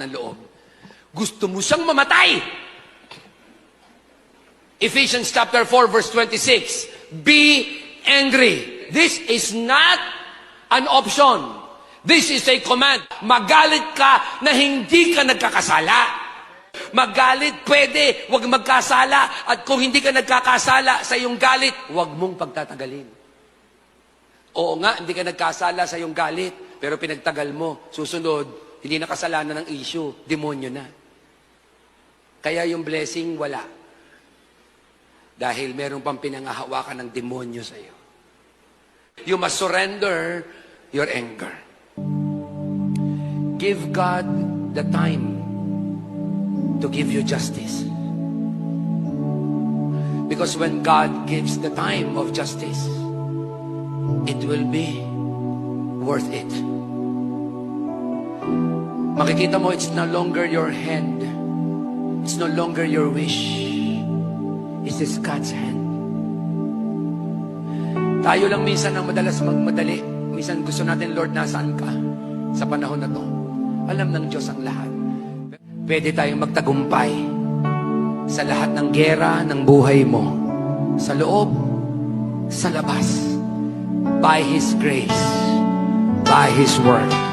ng loob. Gusto mo siyang mamatay. Ephesians chapter 4 verse 26. Be angry. This is not an option. This is a command. Magalit ka na hindi ka nagkakasala. Magalit, pwede, huwag magkasala. At kung hindi ka nagkakasala sa iyong galit, huwag mong pagtatagalin. Oo nga, hindi ka nagkasala sa iyong galit, pero pinagtagal mo. Susunod, hindi na kasalanan ng issue, demonyo na. Kaya yung blessing, wala. Dahil meron pang pinangahawakan ng demonyo sa iyo. You must surrender your anger. Give God the time to give you justice. Because when God gives the time of justice, it will be worth it. Makikita mo, it's no longer your hand. It's no longer your wish. It's God's hand. Tayo lang minsan ang madalas magmadali. Minsan gusto natin, Lord, nasaan ka? Sa panahon na to. Alam ng Diyos ang lahat. Pwede tayong magtagumpay sa lahat ng gera ng buhay mo. Sa loob, sa labas. By His grace. By His word.